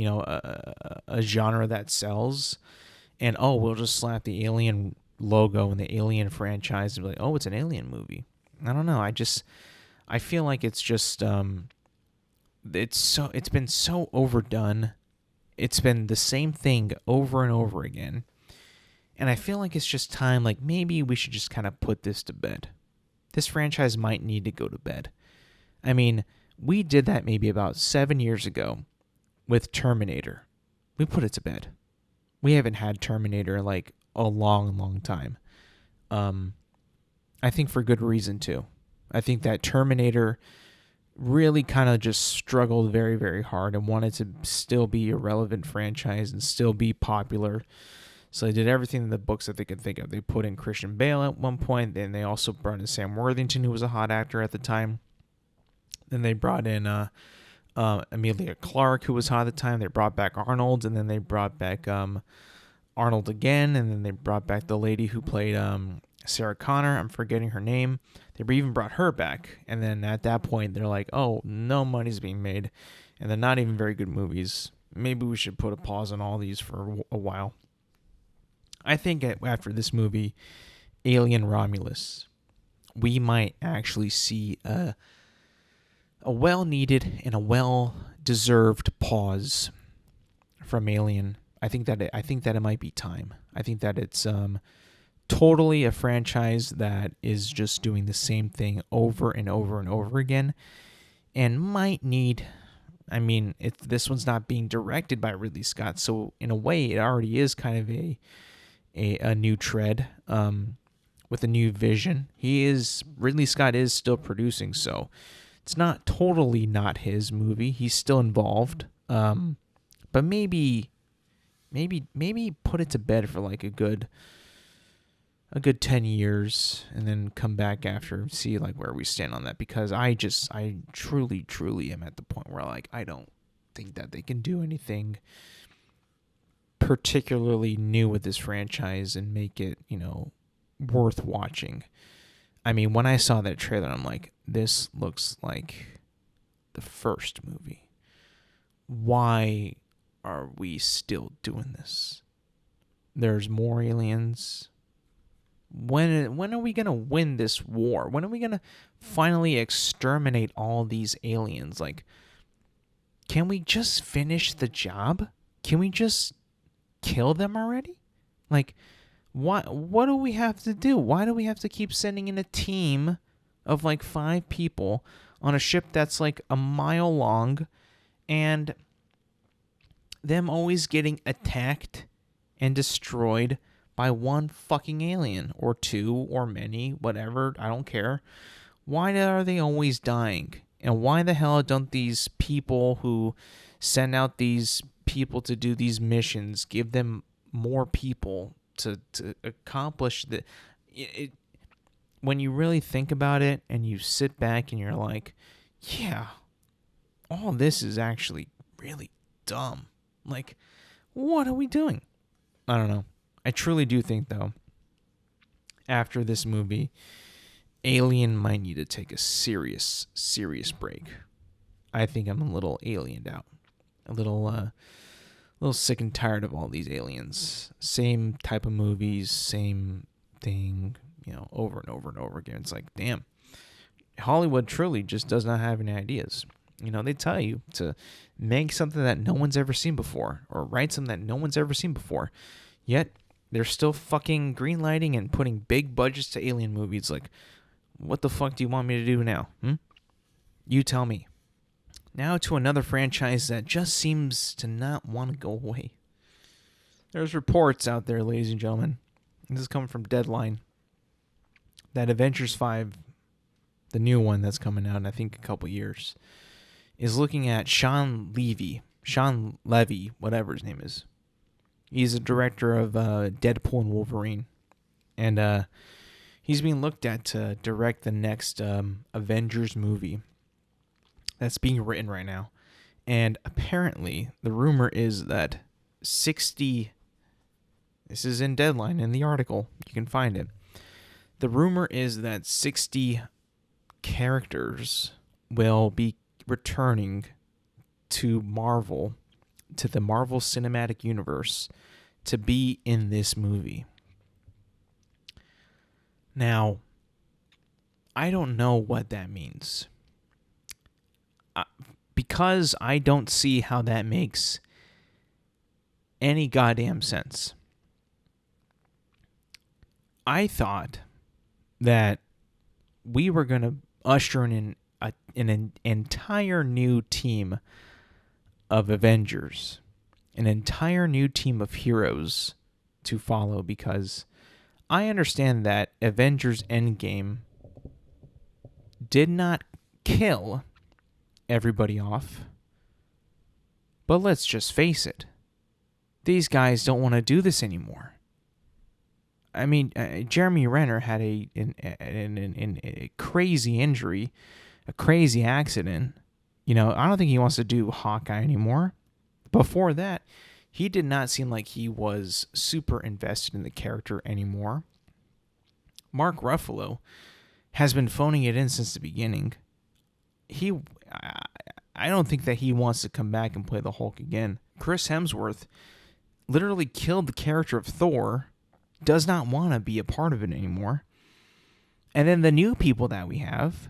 a genre that sells, and we'll just slap the Alien logo and the Alien franchise and be like, it's an Alien movie. I don't know. I feel like it's just it's been so overdone. It's been the same thing over and over again. And I feel like it's just time, like maybe we should just kind of put this to bed. This franchise might need to go to bed. I mean, we did that maybe about 7 years ago with Terminator. We put it to bed. We haven't had Terminator in like a long, long time. I think for good reason too. I think that Terminator really kind of just struggled very, very hard and wanted to still be a relevant franchise and still be popular. So they did everything in the books that they could think of. They put in Christian Bale at one point. Then they also brought in Sam Worthington, who was a hot actor at the time. Then they brought in Emilia Clarke, who was hot at the time. They brought back Arnold, and then they brought back Arnold again, and then they brought back the lady who played Sarah Connor. I'm forgetting her name. They even brought her back, and then at that point, they're like, no money's being made, and they're not even very good movies. Maybe we should put a pause on all these for a while. I think after this movie, Alien Romulus, we might actually see a well-needed and a well-deserved pause from Alien. I think that it might be time. I think that it's totally a franchise that is just doing the same thing over and over and over again, and might need. I mean, this one's not being directed by Ridley Scott, so in a way, it already is kind of a new tread with a new vision. Ridley Scott is still producing, so it's not totally not his movie. He's still involved, but maybe put it to bed for like a good 10 years and then come back after and see like where we stand on that, because I truly am at the point where like I don't think that they can do anything particularly new with this franchise and make it, worth watching. I mean, when I saw that trailer, I'm like, this looks like the first movie. Why are we still doing this? There's more aliens. When are we gonna win this war? When are we gonna finally exterminate all these aliens? Like, can we just finish the job? Can we just kill them already? Like, what do we have to do? Why do we have to keep sending in a team of like 5 people on a ship that's like a mile long, and them always getting attacked and destroyed by one fucking alien or 2 or many, whatever, I don't care. Why are they always dying? And why the hell don't these people who send out these people to do these missions give them more people to accomplish when you really think about it and you sit back and you're like, yeah, all this is actually really dumb. Like, what are we doing? I don't know. I truly do think, though, after this movie, Alien might need to take a serious break. I think I'm a little aliened out. A little sick and tired of all these aliens. Same type of movies, same thing, over and over and over again. It's like, damn, Hollywood truly just does not have any ideas. They tell you to make something that no one's ever seen before or write something that no one's ever seen before. Yet, they're still fucking greenlighting and putting big budgets to alien movies. Like, what the fuck do you want me to do now? You tell me. Now to another franchise that just seems to not want to go away. There's reports out there, ladies and gentlemen. This is coming from Deadline. That Avengers 5, the new one that's coming out in I think a couple years, is looking at Sean Levy, whatever his name is. He's a director of Deadpool and Wolverine. And he's being looked at to direct the next Avengers movie that's being written right now. And apparently, the rumor is that 60... This is in Deadline, in the article. You can find it. The rumor is that 60 characters will be returning to Marvel, to the Marvel Cinematic Universe, to be in this movie. Now, I don't know what that means. Because I don't see how that makes any goddamn sense. I thought that we were going to usher in an entire new team of Avengers, an entire new team of heroes to follow, because I understand that Avengers Endgame did not kill everybody off, but let's just face it, these guys don't want to do this anymore. I mean, Jeremy Renner had a crazy injury, a crazy accident. I don't think he wants to do Hawkeye anymore. Before that, he did not seem like he was super invested in the character anymore. Mark Ruffalo has been phoning it in since the beginning. I don't think that he wants to come back and play the Hulk again. Chris Hemsworth literally killed the character of Thor, does not want to be a part of it anymore. And then the new people that we have,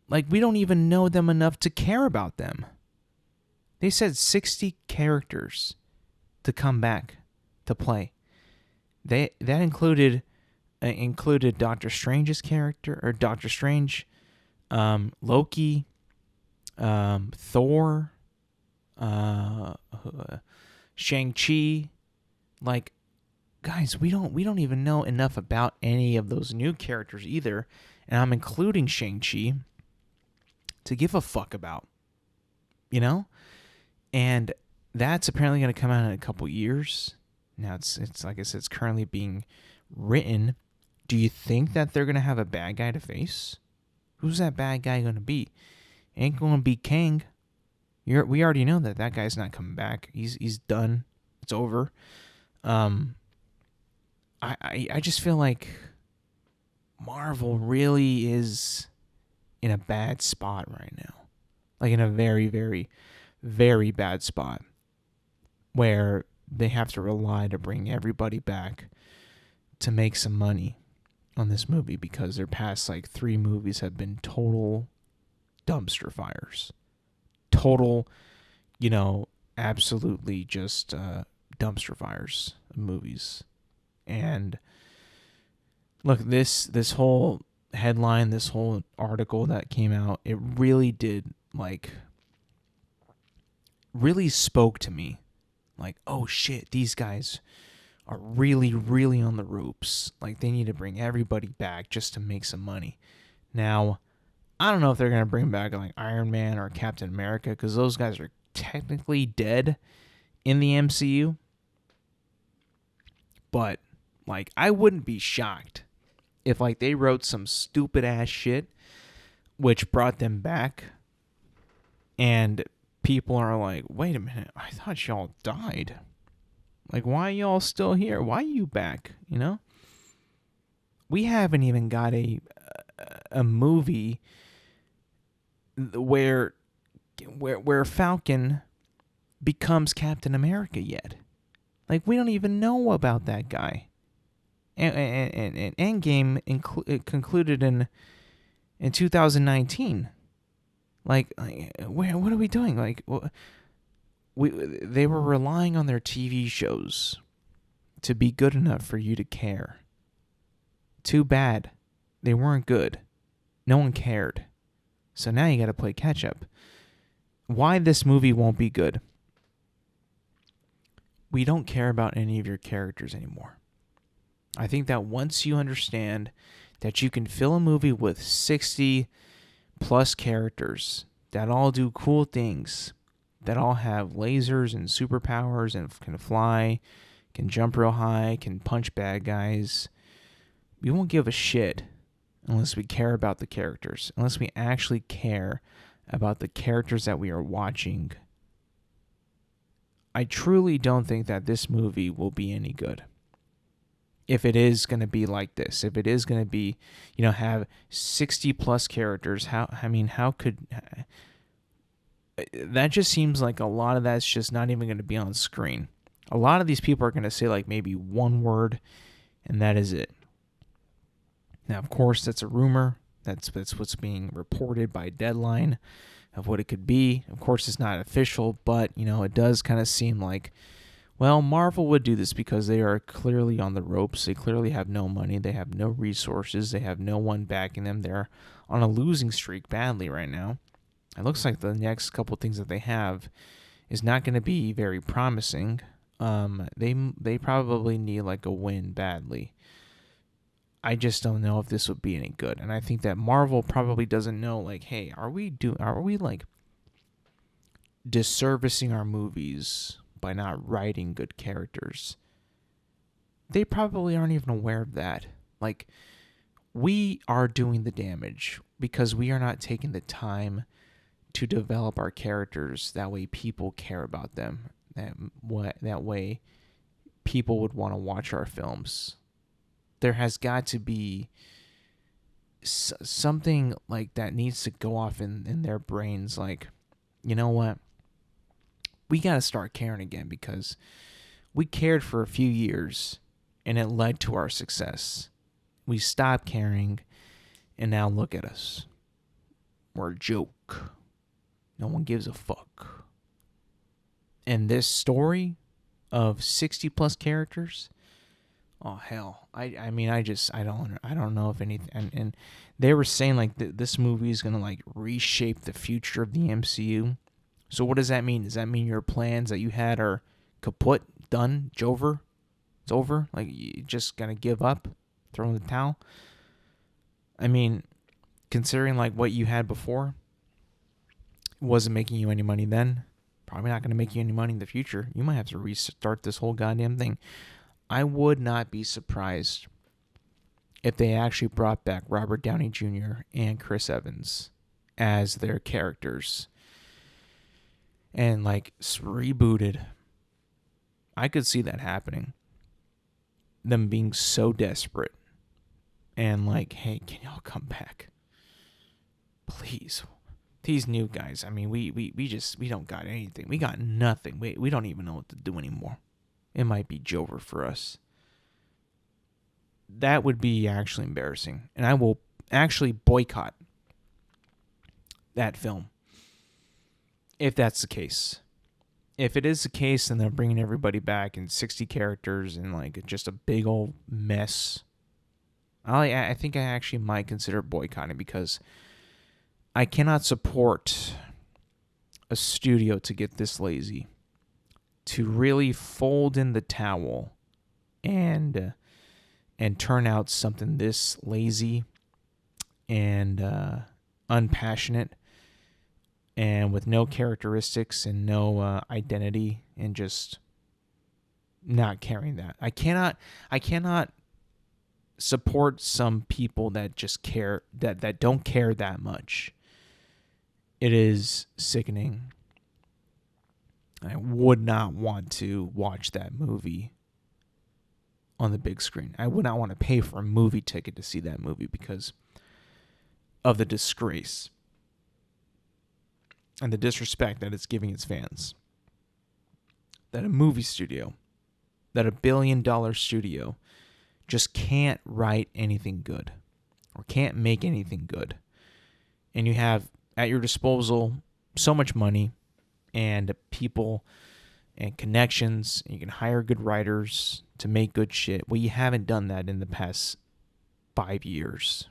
like, we don't even know them enough to care about them. They said 60 characters to come back to play. That included Doctor Strange's character, or Doctor Strange, Loki, Thor, Shang-Chi. Like, guys, we don't even know enough about any of those new characters either, and I'm including Shang-Chi to give a fuck about, and that's apparently going to come out in a couple years. Now it's like I said, it's currently being written. Do you think that they're going to have a bad guy to face? Who's that bad guy going to be? Ain't going to be Kang. We already know that guy's not coming back. He's done. It's over. I just feel like Marvel really is in a bad spot right now. Like, in a very, very, very bad spot, where they have to rely to bring everybody back to make some money. on this movie because their past like 3 movies have been total dumpster fires. Total, absolutely just dumpster fires of movies. And look, this whole headline, this whole article that came out, it really did really spoke to me. Like, oh shit, these guys are really, really on the ropes. Like, they need to bring everybody back just to make some money. Now, I don't know if they're going to bring back like Iron Man or Captain America because those guys are technically dead in the MCU. But, like, I wouldn't be shocked if, like, they wrote some stupid ass shit which brought them back and people are like, wait a minute, I thought y'all died. Like, why are y'all still here? Why are you back? We haven't even got a movie where Falcon becomes Captain America yet. Like, we don't even know about that guy. And Endgame concluded in 2019. Like, what are we doing? Like, they were relying on their TV shows to be good enough for you to care. Too bad. They weren't good. No one cared. So now you got to play catch up. Why this movie won't be good? We don't care about any of your characters anymore. I think that once you understand that you can fill a movie with 60 plus characters that all do cool things, that all have lasers and superpowers and can fly, can jump real high, can punch bad guys, we won't give a shit unless we care about the characters, unless we actually care about the characters that we are watching. I truly don't think that this movie will be any good. If it is going to be like this, if it is going to be, have 60 plus characters, how could... That just seems like a lot of that's just not even going to be on screen. A lot of these people are going to say like maybe one word, and that is it. Now, of course, that's a rumor. That's what's being reported by Deadline of what it could be. Of course, it's not official, but, it does kind of seem like, well, Marvel would do this because they are clearly on the ropes. They clearly have no money. They have no resources. They have no one backing them. They're on a losing streak badly right now. It looks like the next couple things that they have is not going to be very promising. They probably need like a win badly. I just don't know if this would be any good. And I think that Marvel probably doesn't know, like, hey, are we like disservicing our movies by not writing good characters? They probably aren't even aware of that. Like, we are doing the damage because we are not taking the time to develop our characters. That way people care about them. That way people would want to watch our films. There has got to be something like that needs to go off in their brains. Like, you know what? We got to start caring again because we cared for a few years and it led to our success. We stopped caring and now look at us. We're a joke. No one gives a fuck. And this story of 60 plus characters, oh hell! I don't know if anything. And they were saying like this movie is gonna like reshape the future of the MCU. So what does that mean? Does that mean your plans that you had are kaput, done, Jover? It's over. Like, you just gonna give up, throw in the towel? I mean, considering like what you had before wasn't making you any money then, probably not gonna make you any money in the future. You might have to restart this whole goddamn thing. I would not be surprised if they actually brought back Robert Downey Jr. and Chris Evans as their characters and like rebooted. I could see that happening. Them being so desperate and like, hey, can y'all come back? Please. These new guys, I mean, we don't got anything. We got nothing. We don't even know what to do anymore. It might be Jover for us. that would be actually embarrassing. And I will actually boycott that film if that's the case. If it is the case, then they're bringing everybody back and 60 characters and like just a big old mess. I think I actually might consider boycotting, because I cannot support a studio to get this lazy, to really fold in the towel and turn out something this lazy and unpassionate and with no characteristics and no identity, and just not caring that. I cannot support some people that just care, that don't care that much. It is sickening. I would not want to watch that movie on the big screen. I would not want to pay for a movie ticket to see that movie because of the disgrace and the disrespect that it's giving its fans. That a movie studio, that $1 billion studio just can't write anything good or can't make anything good. And you have at your disposal so much money and people and connections, and you can hire good writers to make good shit. Well, you haven't done that in the past 5 years.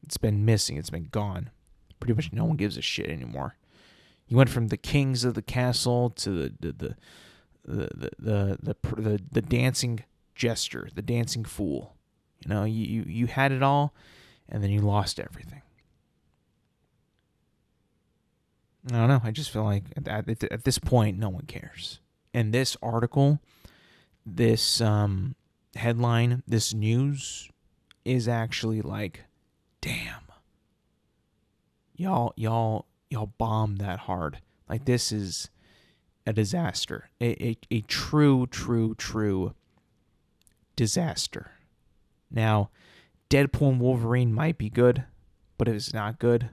It's been missing. It's been gone. Pretty much no one gives a shit anymore. You went from the kings of the castle to the dancing jester, the dancing fool. You know, you had it all, and then you lost everything. I don't know. I just feel like at this point, no one cares. And this article, this headline, this news is actually like, damn, y'all bombed that hard. Like, this is a disaster, a true disaster. Now, Deadpool and Wolverine might be good, but if it's not good,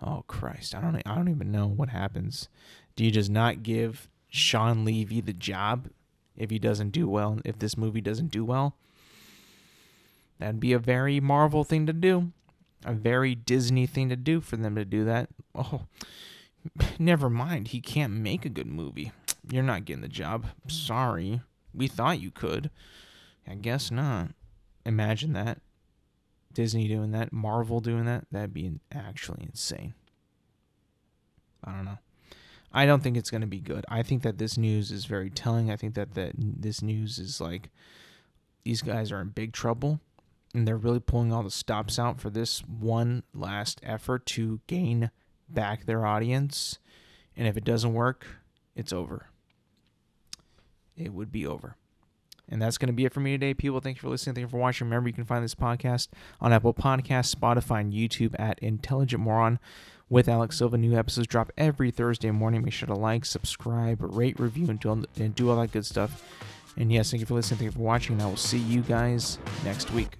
oh Christ, I don't even know what happens. Do you just not give Sean Levy the job if he doesn't do well? If this movie doesn't do well, that'd be a very Marvel thing to do, a very Disney thing to do for them to do that. Oh, never mind. He can't make a good movie. You're not getting the job. Sorry. We thought you could. I guess not. Imagine that. Disney doing that. Marvel doing that. That'd be actually insane. I don't know. I don't think it's going to be good. I think that this news is very telling. I think that this news is like, these guys are in big trouble, and they're really pulling all the stops out for this one last effort to gain back their audience. And if it doesn't work, it's over. It would be over. And that's going to be it for me today, people. Thank you for listening. Thank you for watching. Remember, you can find this podcast on Apple Podcasts, Spotify, and YouTube at Intelligent Moron with Alex Silva. New episodes drop every Thursday morning. Make sure to like, subscribe, rate, review, and do all that good stuff. And yes, thank you for listening. Thank you for watching. And I will see you guys next week.